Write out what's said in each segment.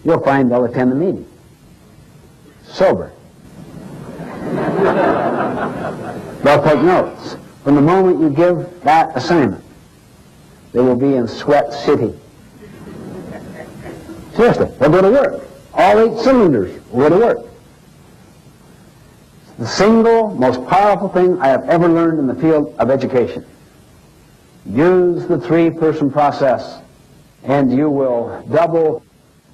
you'll find they'll attend the meeting sober. They'll take notes. From the moment you give that assignment, they will be in Sweat City. Seriously, they'll go to work. All 8 cylinders will go to work. The single most powerful thing I have ever learned in the field of education. Use the 3-person process, and you will double,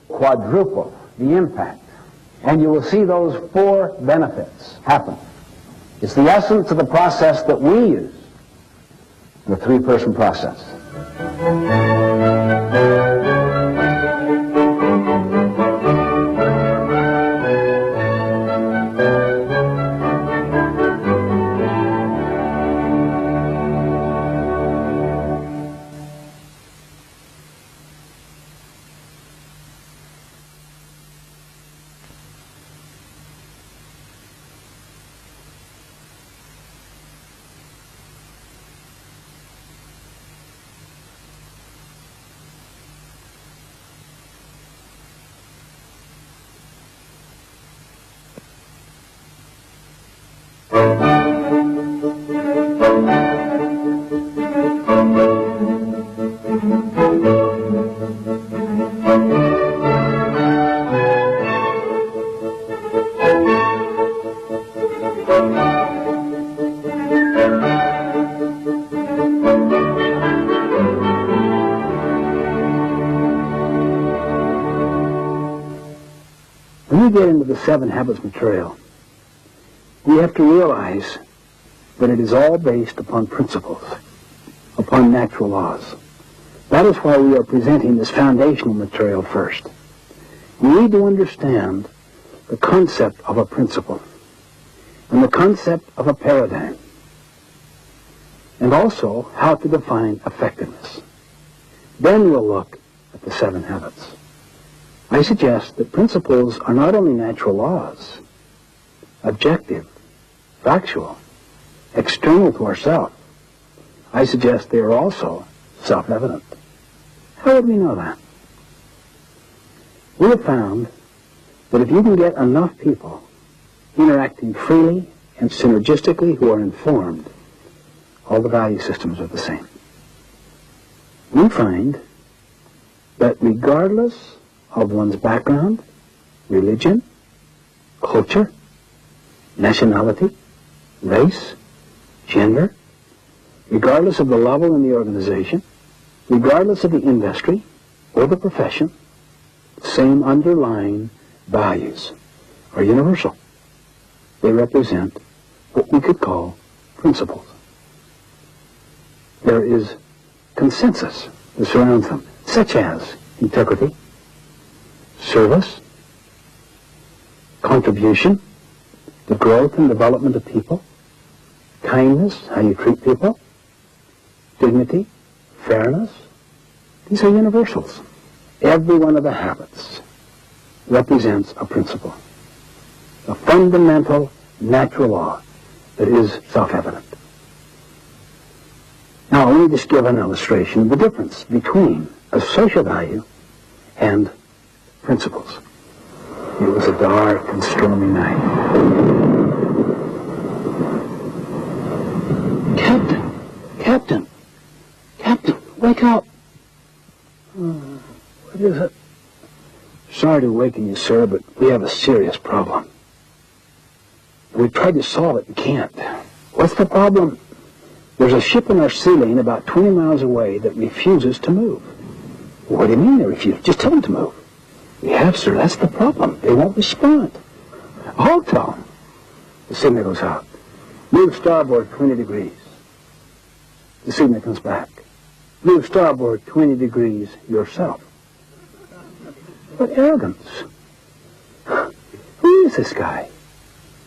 quadruple the impact. And you will see those 4 benefits happen. It's the essence of the process that we use, the 3-person process. When you get into the 7 Habits material, we have to realize that it is all based upon principles, upon natural laws. That is why we are presenting this foundational material first. We need to understand the concept of a principle and the concept of a paradigm, and also how to define effectiveness. Then we'll look at the 7 habits. I suggest that principles are not only natural laws, objective, factual, external to ourselves. I suggest they are also self-evident. How would we know that? We have found that if you can get enough people interacting freely and synergistically who are informed, all the value systems are the same. We find that regardless of one's background, religion, culture, nationality, race, gender, regardless of the level in the organization, regardless of the industry or the profession, same underlying values are universal. They represent what we could call principles. There is consensus that surrounds them, such as integrity, service, contribution, the growth and development of people, kindness, how you treat people, dignity, fairness. These are universals. Every one of the habits represents a principle, a fundamental natural law that is self-evident. Now, let me just give an illustration of the difference between a social value and principles. It was a dark and stormy night. Captain, wake up. What is it? Sorry to awaken you, sir, but we have a serious problem. We've tried to solve it and can't. What's the problem? There's a ship in our sea lane about 20 miles away that refuses to move. What do you mean they refuse? Just tell them to move. We have, sir. That's the problem. They won't respond. I'll tell them. The signal goes out. Move starboard 20 degrees. The signal comes back. Move starboard 20 degrees yourself. What arrogance. Who is this guy?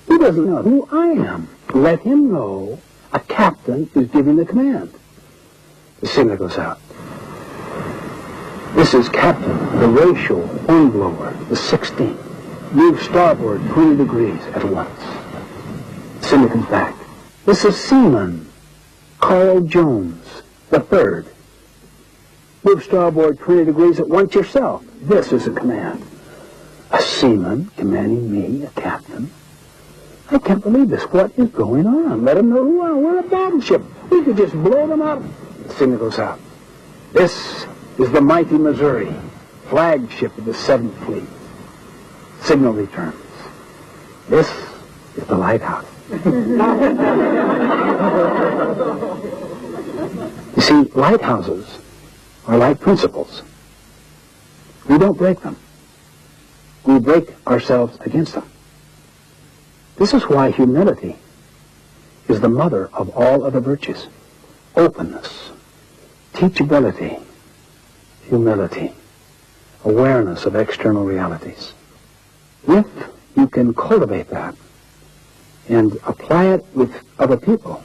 He doesn't know who I am. Let him know a captain is giving the command. The signal goes out. This is Captain, the ratio hornblower, the 16th. Move starboard 20 degrees at once. The signal comes back. This is Seaman, Carl Jones, the 3rd. Move starboard 20 degrees at once yourself. This is a command. a seaman commanding me, a captain. I can't believe this. What is going on? Let them know who we are. We're a battleship. We could just blow them out. The signal goes out. This is the mighty Missouri, flagship of the 7th Fleet. Signal returns. This is the lighthouse. You see, lighthouses are like principles. We don't break them. We break ourselves against them. This is why humility is the mother of all other virtues. Openness, teachability, humility, awareness of external realities. If you can cultivate that and apply it with other people,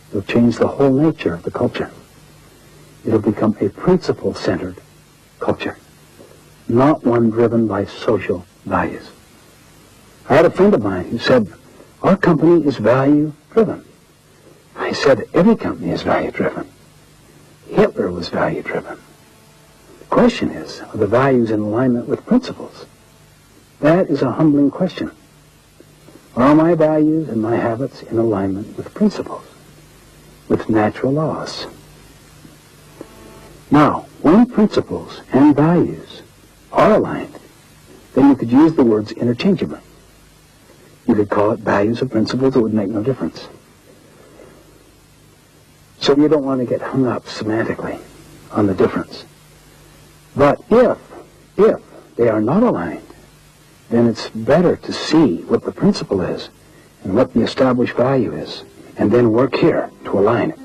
it'll change the whole nature of the culture. It'll become a principle-centered culture, not one driven by social values. I had a friend of mine who said, our company is value-driven. I said, every company is value-driven. Hitler was value-driven. The question is, are the values in alignment with principles? That is a humbling question. Are my values and my habits in alignment with principles, with natural laws? Now, when principles and values are aligned, then you could use the words interchangeably. You could call it values or principles. It would make no difference. So you don't want to get hung up semantically on the difference. But if they are not aligned, then it's better to see what the principle is and what the established value is, and then work here to align it.